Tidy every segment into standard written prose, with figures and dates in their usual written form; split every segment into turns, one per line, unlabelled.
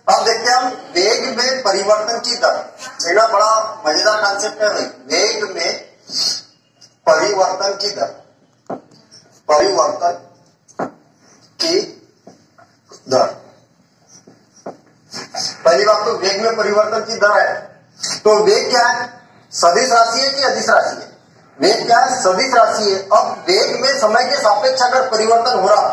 अब देखते हैं हम वेग में परिवर्तन की दर। देखना बड़ा मजेदार कॉन्सेप्ट है भाई। वेग में परिवर्तन की दर, परिवर्तन की दर। पहली बात तो वेग में परिवर्तन की दर है, तो वेग क्या है? सदिश राशि है कि अदिश राशि है? वेग क्या है? सदिश राशि है। अब वेग में समय के सापेक्ष अगर परिवर्तन हो रहा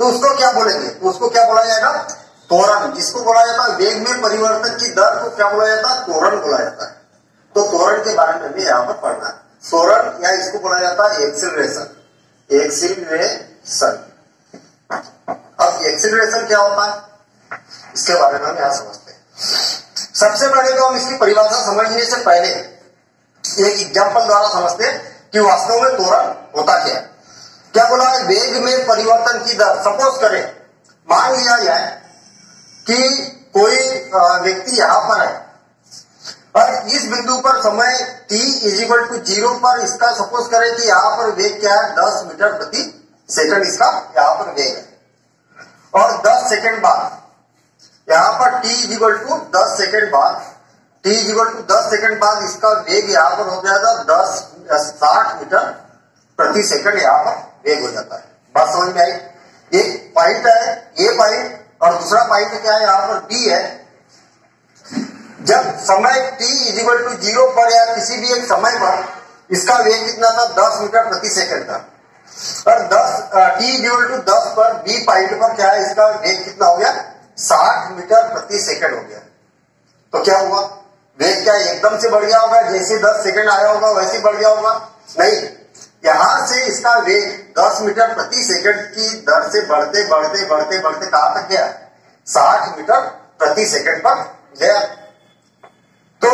तो उसको क्या बोलेंगे? तो उसको क्या बोला जाएगा? त्वरण। जिसको बोला जाता है वेग में परिवर्तन की दर को क्या बोला जाता है? त्वरण बोला जाता है। तो त्वरण के बारे में भी यहाँ पर पढ़ना है। त्वरण या इसको बोला जाता है एक्सीलरेशन। एक्सीलरेशन। अब एक्सीलरेशन क्या होता है इसके बारे में हम यहाँ समझते हैं। सबसे पहले तो हम इसकी परिभाषा समझने से पहले एक एग्जाम्पल द्वारा समझते हैं कि वास्तव में त्वरण होता क्या है। क्या बोला है? वेग में परिवर्तन की दर। सपोज करें, मान लिया जाए कि कोई व्यक्ति यहां पर है और इस बिंदु पर समय t = 0 पर इसका सपोज करें कि यहां पर वेग क्या है? 10 मीटर प्रति सेकंड इसका यहां पर वेग है। और 10 सेकंड बाद यहां पर t = 10 सेकंड बाद, t = 10 सेकंड बाद इसका वेग यहां पर हो जाएगा 60 मीटर प्रति सेकंड यहां पर वेग हो जाता है। बात समझ में आई? एक पॉइंट है ए पॉइंट और दूसरा पॉइंट क्या है? यहां पर बी है। जब समय t = 0 पर या किसी भी एक समय पर इसका वेग कितना था? 10 मीटर प्रति सेकंड था। और t = 10 पर बी पॉइंट पर क्या है? इसका वेग कितना हो गया? 60 मीटर प्रति सेकंड हो गया। तो क्या हुआ? वेग क्या एकदम से बढ़ गया होगा? जैसे 10 सेकंड आया होगा वैसे बढ़ गया होगा? नहीं, यहां से इसका वेग 10 मीटर प्रति सेकंड की दर से बढ़ते बढ़ते बढ़ते बढ़ते कहां तक गया? 60 मीटर प्रति सेकंड पर गया। तो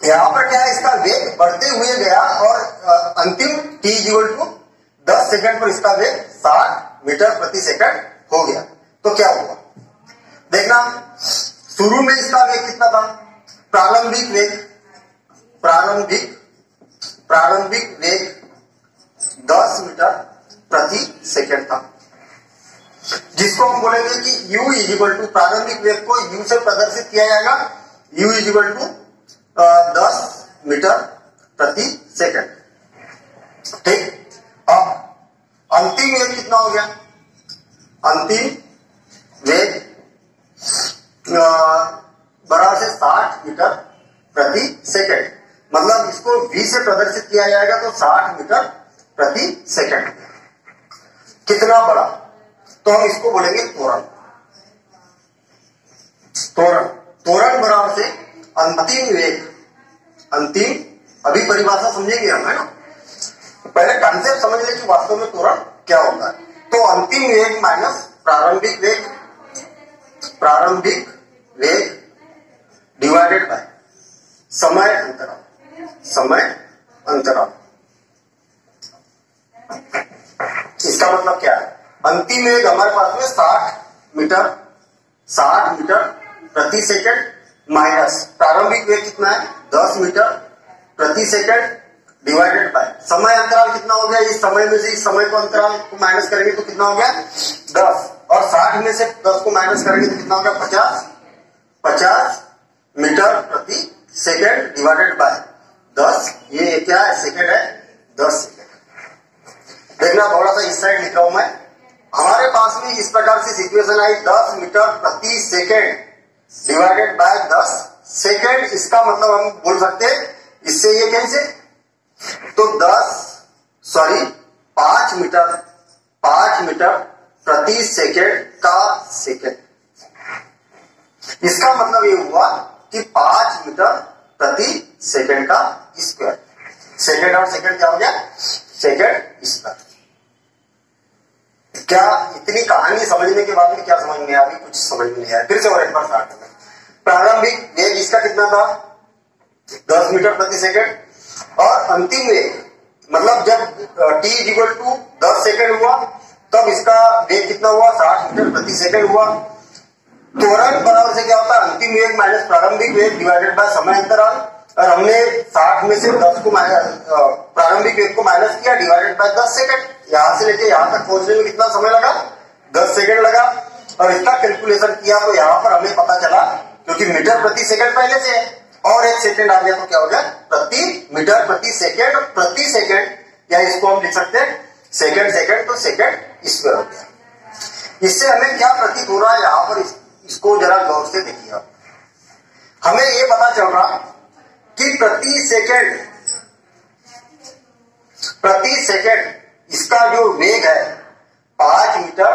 यहां पर क्या है? इसका वेग बढ़ते हुए गया और अंतिम t = 10 सेकंड पर इसका वेग 60 मीटर प्रति सेकंड हो गया। तो क्या हुआ? देखना, शुरू में इसका वेग कितना था? प्रारंभिक वेग, प्रारंभिक वेग 10 मीटर प्रति सेकंड था, जिसको हम बोलेंगे कि u = प्रारंभिक वेग को u से प्रदर्शित किया जाएगा। u = 10 मीटर प्रति सेकंड। ठीक। अब अंतिम वेग कितना हो गया? अंतिम वेग बराबर से 60 मीटर प्रति सेकंड। मतलब इसको v से प्रदर्शित किया जाएगा तो 60 मीटर प्रति सेकंड। कितना बड़ा? तो हम इसको बोलेंगे त्वरण। त्वरण बराबर से अंतिम वेग। अंतिम, अभी परिभाषा समझेंगे हम, है ना? पहले कॉन्सेप्ट समझ ले कि वास्तव में त्वरण क्या होता है। तो अंतिम वेग माइनस प्रारंभिक वेग डिवाइडेड बाय समय अंतराल। इसका मतलब क्या है? अंतिम वेग हमारे पास में 60 मीटर प्रति सेकंड माइनस प्रारंभिक वेग कितना है? 10 मीटर प्रति सेकंड डिवाइडेड बाय समय अंतराल कितना हो गया? इस समय में से इस समय को अंतराल को माइनस करेंगे तो कितना हो गया? 10। और 60 में से 10 को माइनस करेंगे तो कितना हो गया? 50 मीटर प्रति सेकंड डिवाइडेड बाय 10। ये क्या है? सेकंड है, 10 सेकंड। देखना, थोड़ा सा इस साइड लिख रहा हूं मैं। हमारे पास में इस प्रकार से सिचुएशन आई, 10 मीटर प्रति सेकंड डिवाइडेड बाय 10 सेकंड। इसका मतलब हम बोल सकते हैं इससे ये कैसे? तो 5 मीटर प्रति सेकंड का सेकंड। इसका मतलब ये हुआ कि 5 मीटर प्रति सेकंड का स्क्वायर। सेकंड और सेकंड क्या हो गया? Second square. क्या इतनी कहानी समझने के बाद में क्या समझ में आया? अभी कुछ समझ में नहीं आया। फिर से और एक बार स्टार्ट करते हैं। प्रारंभिक वेग इसका कितना था? 10 मीटर प्रति सेकंड। और अंतिम वेग मतलब जब t = 10 सेकंड हुआ तब इसका वेग कितना हुआ? 60 मीटर प्रति सेकंड हुआ। त्वरण बराबर से क्या होता है? अंतिम वेग माइनस प्रारंभिक वेग डिवाइडेड बाय समय अंतराल। और हमने 60 में से 10 को प्रारंभिक वेग को माइनस किया डिवाइडेड बाय 10 सेकंड। यहां से लेके यहां तक पहुंचने में कितना समय लगा? 10 सेकंड लगा। और इसका कैलकुलेशन किया तो यहां पर हमें पता चला, क्योंकि मीटर प्रति सेकंड पहले से है और एक सेकंड आ गया तो क्या हो गया प्रति मीटर प्रति सेकंड, या इसको हम लिख सकते हैं सेकंड सेकंड, तो सेकंड स्क्वायर हो गया। इससे हमें क्या प्रतीत हो रहा है यहां पर, इसको जरा गौर से देखिए आप। हमें ये पता चल रहा कि प्रति सेकंड इसका जो वेग है 5 मीटर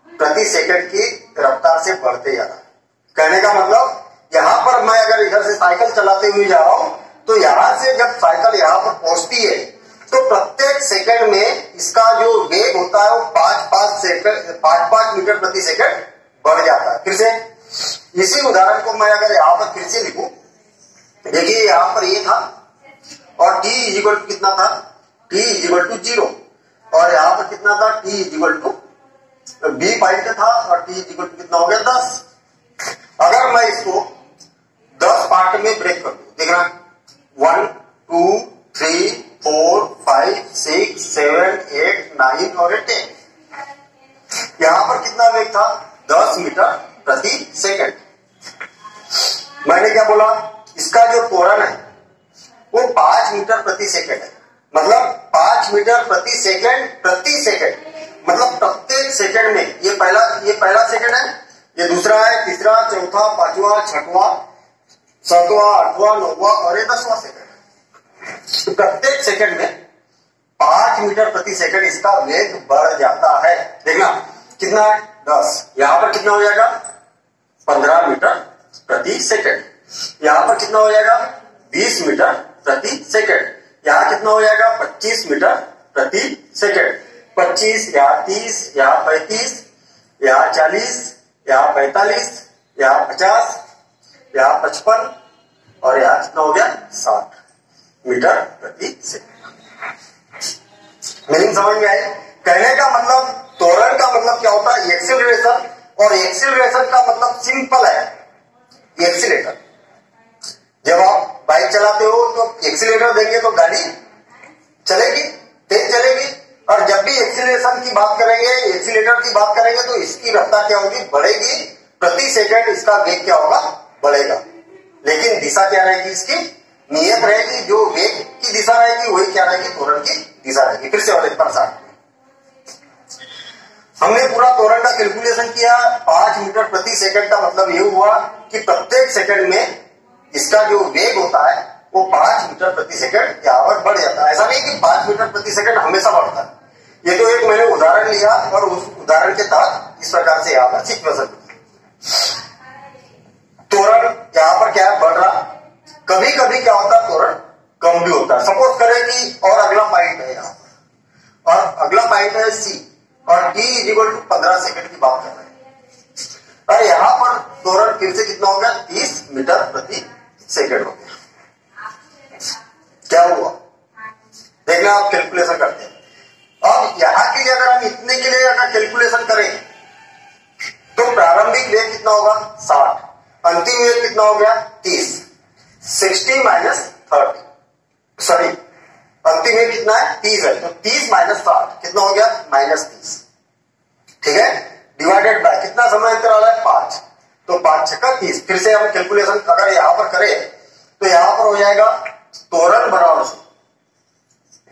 प्रति सेकंड की रफ्तार से बढ़ते जा रहा है। कहने का मतलब यहां पर मैं अगर इधर से साइकिल चलाते हुए जा रहा हूं तो यहां से जब साइकिल यहां पर पहुंचती है तो प्रत्येक सेकंड में इसका जो वेग होता है वो 5 मीटर प्रति सेकंड बढ़ जाता है। फिर से इसी उदाहरण को मैं अगर यहां पर फिर से लिखूं, देखिए यहां पर ये था और t इक्वल टू कितना था, t इक्वल टू 0, और यहां पर कितना था, t equal to b point था और t इक्वल टू कितना हो गया 10। अगर मैं इसको 10 पार्ट में ब्रेक कर दूं, देखना 1 2 3 4 5 6 7 8 9 और 10, यहां पर कितना वेग था 10 मीटर प्रति सेकंड। मैंने क्या बोला, इसका जो त्वरण है वो 5 मीटर प्रति सेकंड है, मतलब 5 मीटर प्रति सेकंड मतलब प्रत्येक सेकंड में, ये पहला सेकंड है, ये दूसरा है, तीसरा, चौथा, पांचवा, छठवां, सातवां, आठवां, नौवां और ये 10वां सेकंड। तो प्रत्येक सेकंड में 5 मीटर प्रति सेकंड इसका वेग बढ़ जाता है। देखना कितना है 10, यहां पर कितना हो जाएगा 15 मीटर प्रति सेकंड, यहां पर कितना हो जाएगा 20 मीटर प्रति सेकंड, यहां कितना हो जाएगा 25 मीटर प्रति सेकंड, 25, यहाँ 30, यहाँ 35, यहाँ 40, यहाँ 45, यहाँ 50, यहाँ 55 और यहाँ कितना हो गया 60 मीटर प्रति सेकंड। मीनिंग समझ में आई? कहने का मतलब त्वरण का मतलब क्या होता है एक्सीलरेशन, और एक्सीलरेशन का मतलब सिंपल है एक्सीलेटर। जब आप बाइक चलाते हो तो एक्सीलेटर देंगे तो गाड़ी चलेगी, तेज चलेगी, और जब भी एक्सीलरेशन की बात करेंगे, एक्सीलेटर की बात करेंगे तो इसकी रफ्तार क्या होगी बढ़ेगी, प्रति सेकंड इसका वेग क्या होगा बढ़ेगा, लेकिन दिशा क्या रहेगी इसकी नियत रहेगी, जो वेग की दिशा रहेगी वही क्या रहेगी त्वरण की दिशा रहेगी। फिर से और एक बार हमने पूरा त्वरण का कैलकुलेशन किया, 5 मीटर प्रति सेकंड का मतलब ये हुआ कि प्रत्येक सेकंड में इसका जो वेग होता है वो 5 मीटर प्रति सेकंड यहाँ पर बढ़ जाता है। ऐसा नहीं कि 5 मीटर प्रति सेकंड हमेशा बढ़ता है, ये तो एक मैंने उदाहरण लिया और उस उदाहरण के तहत इस प्रकार से यहाँ पर सिक्वेंस त्वरण यहाँ पर क्या है बढ़ रहा, कभी कभी क्या होता है त्वरण कम भी होता है। सपोज करें कि और अगला पॉइंट है यहाँ पर, और अगला पॉइंट है सी, और t इक्वल टू 15 सेकंड की बात कर रहे हैं, और यहाँ पर त्वरण फिर से कितना हो गया 30 मीटर प्रति सेकंड हो गया। क्या हुआ देखना, आप कैलकुलेशन करते हैं। अब यहाँ के लिए अगर हम इतने के लिए अगर कैलकुलेशन करें तो प्रारंभिक वेग कितना होगा 60, अंतिम वेग कितना हो गया 30, 60 माइनस 30, सॉरी अंतिम वेग कितना है 30 है, तो 30 माइनस 60 कितना हो गया -30, ठीक है, डिवाइडेड बाय कितना समय अंतराल है 5, तो 5 छक्का 30। फिर से हम कैलकुलेशन अगर यहां पर करें तो यहां पर हो जाएगा त्वरण बराबर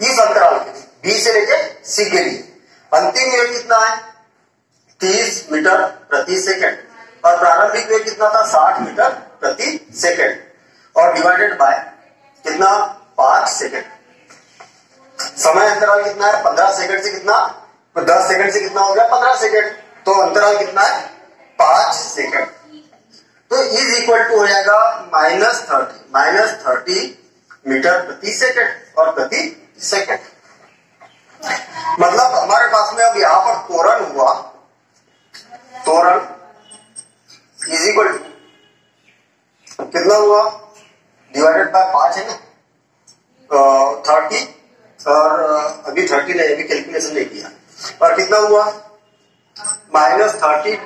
इस अंतराल के लिए बी से लेके सी के लिए अंतिम वेग कितना है 30 मीटर प्रति सेकंड, और प्रारंभिक वेग कितना था 60 मीटर प्रति सेकंड, और डिवाइडेड बाय कितना 5 सेकंड। समय अंतराल कितना है 15 सेकंड से कितना, तो 10 सेकंड से कितना हो गया 15 सेकंड, तो अंतराल कितना है 5 सेकंड, तो इज इक्वल टू हो जाएगा -30 मीटर प्रति सेकंड और प्रति सेकंड। मतलब हमारे पास में अब यहां पर त्वरण हुआ, त्वरण इज इक्वल टू कितना हुआ डिवाइडेड बाय 5 है ना, 30, और अभी 30 नहीं, अभी कैलकुलेशन नहीं किया, और कितना हुआ -30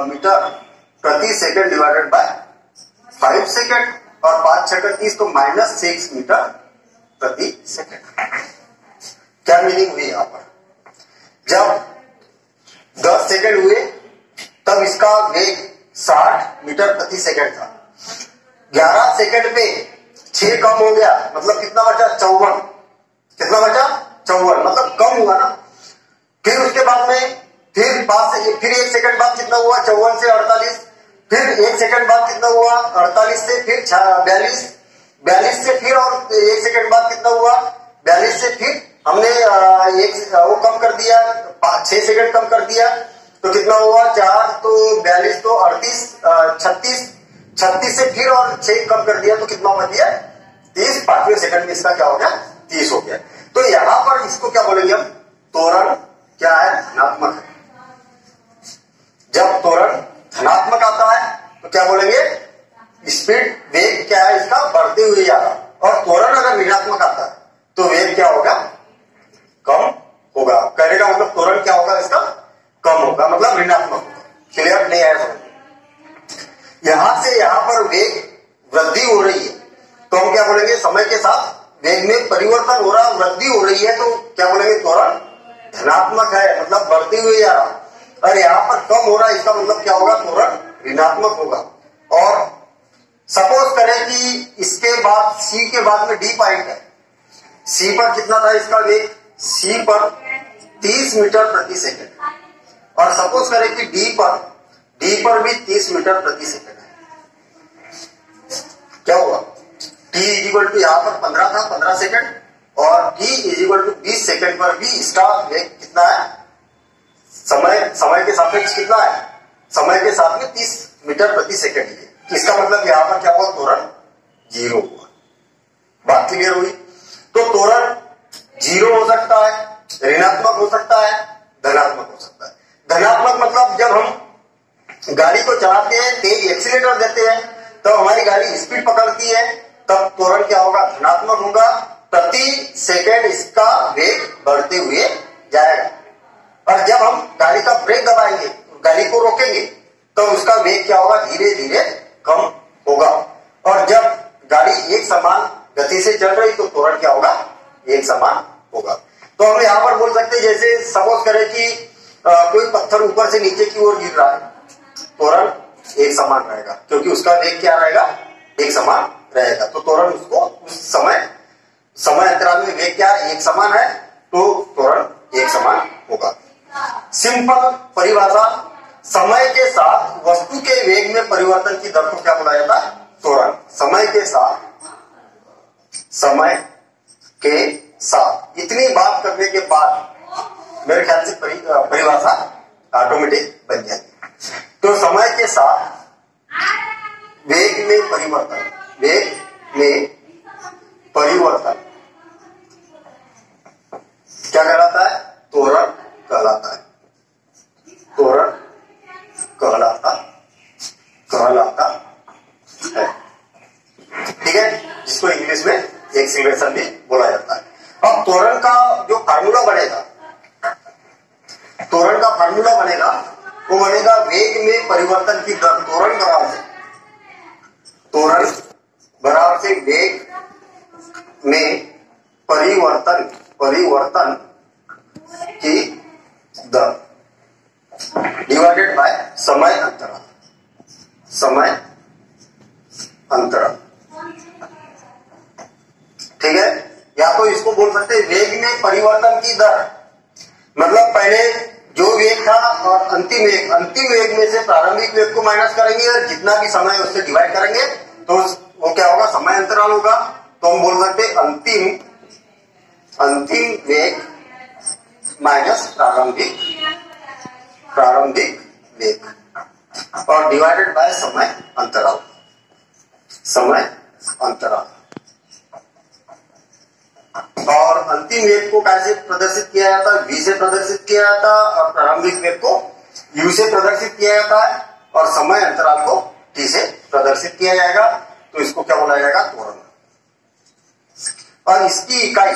मीटर प्रति सेकंड डिवाइडेड बाय 5 सेकंड, और 5 छक्का 30 तो -6 मीटर प्रति सेकंड। क्या मीनिंग हुई यहां पर, जब 10 सेकंड हुए तब तब इसका वेग 60 मीटर प्रति सेकंड था। 11 सेकंड पे 6 कम हो गया, मतलब कितना बचा? 54। कितना बचा? 54, मतलब कम हुआ ना। फिर उसके बाद में फिर 1 सेकंड बाद कितना हुआ? 54 से 48। फिर 1 सेकंड बाद कितना हुआ? 48 से फिर 42। 42 से फिर और 1 सेकंड बाद कितना हुआ? 42 से फिर हमने वो कम कर दिया, 6 सेकंड कम कर दिया, तो कितना हुआ? 4 तो 42 तो 38, 36। 36 से फिर और 6 कम कर दिया, तो कितना बच गया? 30। 5वें सेकंड में इसका क्या हो गया? 30 हो गया। तो यहां पर इसको क्या बोलेंगे हम? त्वरण क्या है? धनात्मक है। जब त्वरण धनात्मक आता है तो क्या बोलेंगे? स्पीड, वेग क्या है इसका? बढ़ते हुए जा रहा। और त्वरण अगर ऋणात्मक आता है तो वेग क्या होगा? कम होगा। कहने का मतलब त्वरण क्या होगा इसका? कम होगा, मतलब ऋणात्मक होगा। क्लियर नहीं है समझ? यहां से यहां पर वेग वृद्धि हो रही है तो हम क्या बोलेंगे? समय के साथ वेग में परिवर्तन हो रहा, वृद्धि हो रही है, तो क्या बोलेंगे? त्वरण धनात्मक है, मतलब बढ़ते हुए जा रहा। और यहाँ पर कम हो रहा है, इसका मतलब क्या होगा? त्वरण ऋणात्मक होगा। और सपोज करें कि इसके बाद सी के बाद में डी पॉइंट है, सी पर कितना था इसका वेग? सी पर 30 मीटर प्रति सेकंड। और सपोज करें कि डी पर भी 30 मीटर प्रति सेकंड है। क्या हुआ? टी इजिकल टू यहाँ पर 15 था, 15 सेकंड, और टी इजिकल टू 20 सेकंड पर भी इसका वेग कितना है? समय के सापेक्ष कितना है? समय के साथ में 30 मीटर प्रति सेकंड है। इसका मतलब यहाँ पर क्या हुआ? त्वरण 0 हुआ। बात क्लियर हुई? तो त्वरण 0 हो सकता है, ऋणात्मक हो सकता है, धनात्मक हो सकता है। धनात्मक मतलब जब हम गाड़ी को चलाते हैं, तेज एक्सीलेटर देते हैं, तो हमारी गाड़ी स्पीड पकड़ती है, तब त्वरण क्या होगा? धनात्मक होगा। प्रति सेकंड इसका वेग बढ़ते हुए जाएगा। और जब हम गाड़ी का ब्रेक दबाएंगे, गाड़ी को रोकेंगे, तो उसका वेग क्या होगा? धीरे धीरे कम होगा। और जब गाड़ी एक समान गति से चल रही तो त्वरण क्या होगा? एक समान होगा। तो हम यहाँ पर बोल सकते हैं, जैसे सपोज करें कि कोई पत्थर ऊपर से नीचे की ओर गिर रहा है, त्वरण एक समान रहेगा, क्योंकि उसका वेग क्या रहेगा? एक समान रहेगा। तो त्वरण उसको उस समय अंतराल में वेग क्या एक समान है, तो त्वरण एक समान होगा। सिंपल परिभाषा, समय के साथ वस्तु के वेग में परिवर्तन की दर को क्या बोला जाता है? त्वरण। समय के साथ इतनी बात करने के बाद मेरे ख्याल से परिभाषा ऑटोमेटिक बन जाएगी। तो समय के साथ वेग में परिवर्तन क्या कहलाता है? त्वरण कहलाता है। त्वरण कहलाता है, ठीक है, जिसको इंग्लिश में एक्सीलरेशन भी बोला जाता है। अब त्वरण का जो फार्मूला बनेगा, वो बनेगा वेग में परिवर्तन की दर। त्वरण बराबर से वेग में परिवर्तन की दर डिवाइडेड बाय समय अंतराल। ठीक है, या तो इसको बोल सकते हैं वेग में परिवर्तन की दर, मतलब पहले जो वेग था और अंतिम वेग में से प्रारंभिक वेग को माइनस करेंगे और जितना भी समय उससे डिवाइड करेंगे तो वो क्या होगा? समय अंतराल होगा। तो हम बोल सकते हैं अंतिम वेग माइनस प्रारंभिक वेग और डिवाइडेड बाय समय अंतराल। और अंतिम वेग को कैसे प्रदर्शित किया जाता है? v से प्रदर्शित किया जाता है, और प्रारंभिक वेग को u से प्रदर्शित किया जाता है, और समय अंतराल को t से प्रदर्शित किया जाएगा। तो इसको क्या बोला जाएगा? त्वरण। और इसकी इकाई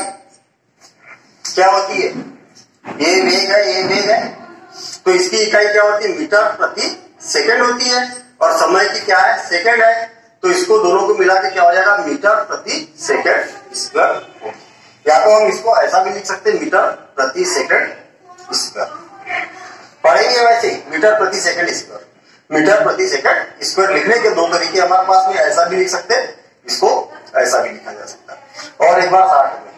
क्या होती है? ये वेग है, तो इसकी इकाई क्या होती है? मीटर प्रति सेकंड होती है, और समय की क्या है? सेकंड है। तो इसको दोनों को मिला के क्या हो जाएगा? मीटर प्रति सेकंड स्क्वायर होगी। या तो हम इसको ऐसा भी लिख सकते हैं, मीटर प्रति सेकंड स्क्वायर। पढ़ेंगे वैसे मीटर प्रति सेकंड स्क्वायर। मीटर प्रति सेकंड स्क्वायर। लिखने के दो तरीके हमारे पास में, ऐसा भी लिख सकते हैं, इसको ऐसा भी लिखा जा सकता है। और एक बार साथ में,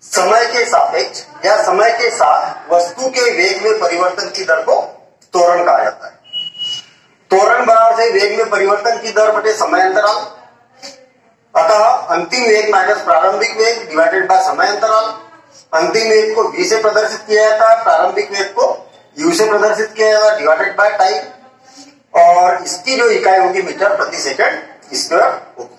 समय के सापेक्ष या समय के साथ वस्तु के वेग में परिवर्तन की दर को त्वरण कहा जाता है। त्वरण बराबर है वेग में परिवर्तन की दर बटे समय अंतराल। अतः अंतिम वेग माइनस प्रारंभिक वेग डिवाइडेड बाय समय अंतराल। अंतिम वेग को v से प्रदर्शित किया जाता है, प्रारंभिक वेग को u से प्रदर्शित किया जाता है, डिवाइडेड बाय टाइम। और इसकी जो इकाई होगी मीटर प्रति सेकंड स्क्वायर होगी।